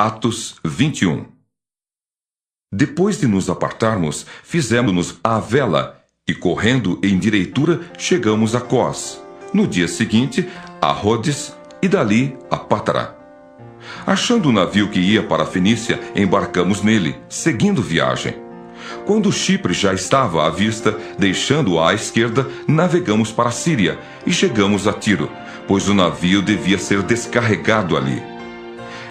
Atos 21. Depois de nos apartarmos, fizemos-nos à vela, e correndo em direitura, chegamos a Cós. No dia seguinte, a Rhodes, e dali a Pátara. Achando o navio que ia para a Fenícia, embarcamos nele, seguindo viagem. Quando Chipre já estava à vista, deixando-o à esquerda, navegamos para a Síria e chegamos a Tiro, pois o navio devia ser descarregado ali.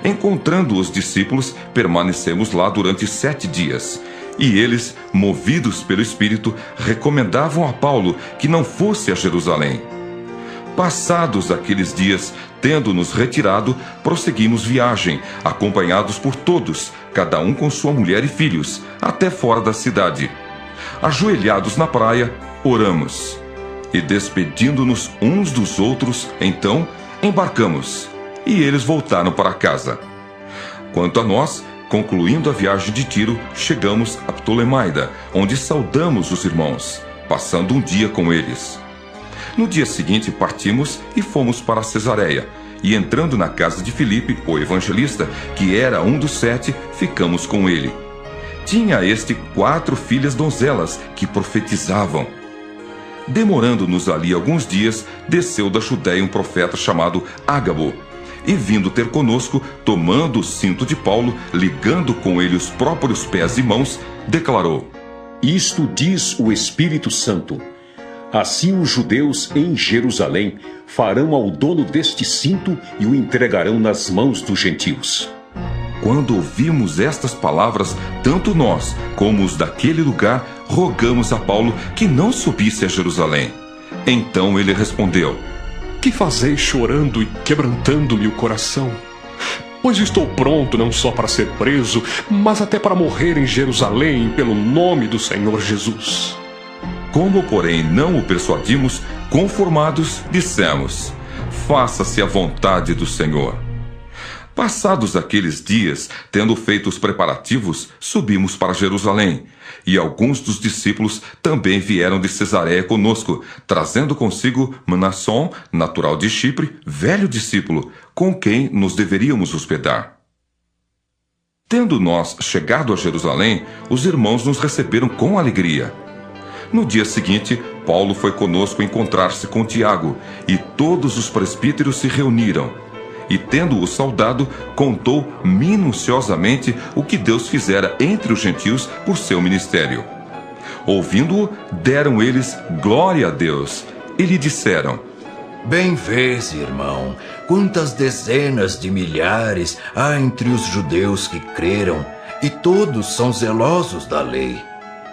Encontrando os discípulos, permanecemos lá durante 7 dias. E eles, movidos pelo Espírito, recomendavam a Paulo que não fosse a Jerusalém. Passados aqueles dias, tendo-nos retirado, prosseguimos viagem, acompanhados por todos, cada um com sua mulher e filhos, até fora da cidade. Ajoelhados na praia, oramos. E despedindo-nos uns dos outros, então, embarcamos. E eles voltaram para casa. Quanto a nós, concluindo a viagem de Tiro, chegamos a Ptolemaida, onde saudamos os irmãos, passando um dia com eles. No dia seguinte partimos e fomos para Cesareia, e entrando na casa de Filipe, o evangelista, que era um dos 7, ficamos com ele. Tinha este 4 filhas donzelas que profetizavam. Demorando-nos ali alguns dias, desceu da Judéia um profeta chamado Ágabo, e vindo ter conosco, tomando o cinto de Paulo, ligando com ele os próprios pés e mãos, declarou: Isto diz o Espírito Santo. Assim os judeus em Jerusalém farão ao dono deste cinto e o entregarão nas mãos dos gentios. Quando ouvimos estas palavras, tanto nós como os daquele lugar rogamos a Paulo que não subisse a Jerusalém. Então ele respondeu: Que fazeis chorando e quebrantando-me o coração? Pois estou pronto não só para ser preso, mas até para morrer em Jerusalém pelo nome do Senhor Jesus. Como, porém, não o persuadimos, conformados, dissemos: Faça-se a vontade do Senhor. Passados aqueles dias, tendo feito os preparativos, subimos para Jerusalém, e alguns dos discípulos também vieram de Cesareia conosco, trazendo consigo Mnasson, natural de Chipre, velho discípulo, com quem nos deveríamos hospedar. Tendo nós chegado a Jerusalém, os irmãos nos receberam com alegria. No dia seguinte, Paulo foi conosco encontrar-se com Tiago, e todos os presbíteros se reuniram. E tendo-o saudado, contou minuciosamente o que Deus fizera entre os gentios por seu ministério. Ouvindo-o, deram eles glória a Deus, e lhe disseram: Bem vês, irmão, quantas dezenas de milhares há entre os judeus que creram, e todos são zelosos da lei.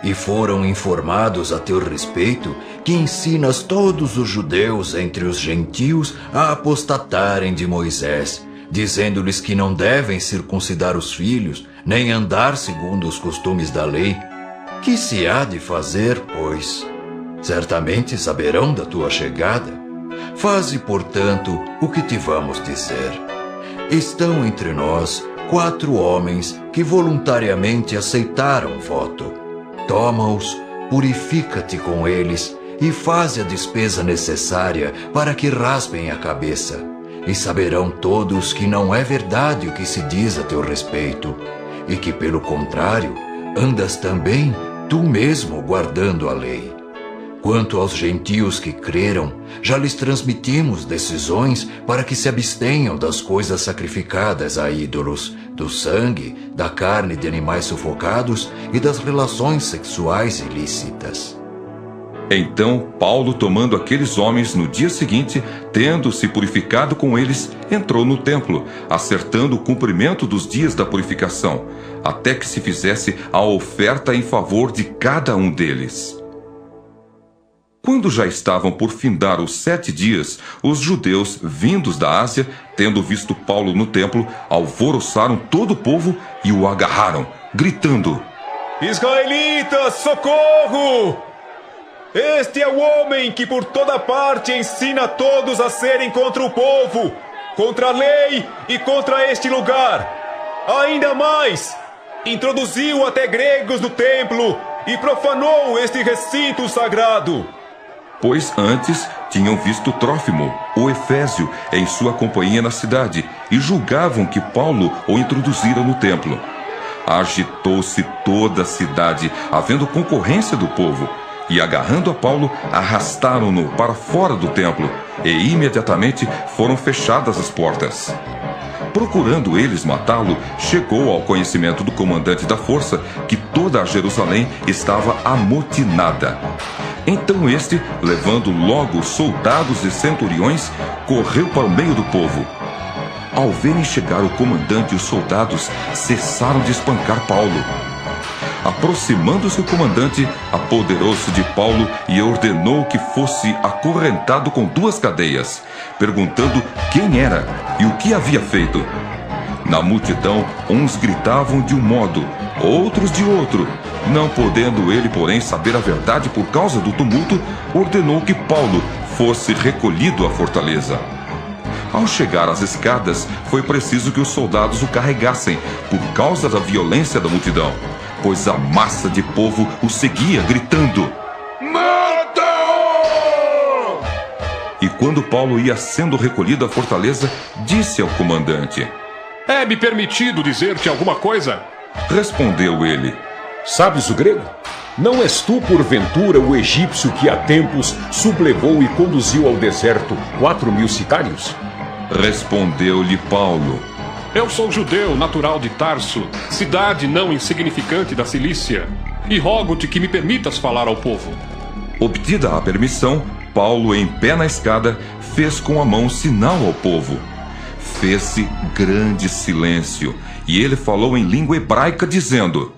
E foram informados a teu respeito que ensinas todos os judeus entre os gentios a apostatarem de Moisés, dizendo-lhes que não devem circuncidar os filhos, nem andar segundo os costumes da lei. Que se há de fazer, pois? Certamente saberão da tua chegada. Faze, portanto, o que te vamos dizer. Estão entre nós 4 homens que voluntariamente aceitaram o voto. Toma-os, purifica-te com eles e faze a despesa necessária para que raspem a cabeça. E saberão todos que não é verdade o que se diz a teu respeito, e que, pelo contrário, andas também tu mesmo guardando a lei. Quanto aos gentios que creram, já lhes transmitimos decisões para que se abstenham das coisas sacrificadas a ídolos, do sangue, da carne de animais sufocados e das relações sexuais ilícitas. Então Paulo, tomando aqueles homens no dia seguinte, tendo se purificado com eles, entrou no templo, acertando o cumprimento dos dias da purificação, até que se fizesse a oferta em favor de cada um deles. Quando já estavam por findar os 7 dias, os judeus, vindos da Ásia, tendo visto Paulo no templo, alvoroçaram todo o povo e o agarraram, gritando: Israelitas, socorro! Este é o homem que por toda parte ensina todos a serem contra o povo, contra a lei e contra este lugar. Ainda mais, introduziu até gregos no templo e profanou este recinto sagrado. Pois antes tinham visto Trófimo, o Efésio, em sua companhia na cidade, e julgavam que Paulo o introduzira no templo. Agitou-se toda a cidade, havendo concorrência do povo, e agarrando a Paulo, arrastaram-no para fora do templo, e imediatamente foram fechadas as portas. Procurando eles matá-lo, chegou ao conhecimento do comandante da força que toda a Jerusalém estava amotinada. Então este, levando logo soldados e centuriões, correu para o meio do povo. Ao verem chegar o comandante e os soldados, cessaram de espancar Paulo. Aproximando-se o comandante, apoderou-se de Paulo e ordenou que fosse acorrentado com 2 cadeias, perguntando quem era e o que havia feito. Na multidão, uns gritavam de um modo, outros de outro. Não podendo ele, porém, saber a verdade por causa do tumulto, ordenou que Paulo fosse recolhido à fortaleza. Ao chegar às escadas, foi preciso que os soldados o carregassem, por causa da violência da multidão, pois a massa de povo o seguia, gritando: "Mata-o!" E quando Paulo ia sendo recolhido à fortaleza, disse ao comandante: "É-me permitido dizer-te alguma coisa?" Respondeu ele: Sabes o grego? Não és tu, porventura, o egípcio que há tempos sublevou e conduziu ao deserto 4.000 sicários? Respondeu-lhe Paulo: Eu sou judeu, natural de Tarso, cidade não insignificante da Cilícia, e rogo-te que me permitas falar ao povo. Obtida a permissão, Paulo, em pé na escada, fez com a mão sinal ao povo. Fez-se grande silêncio, e ele falou em língua hebraica, dizendo: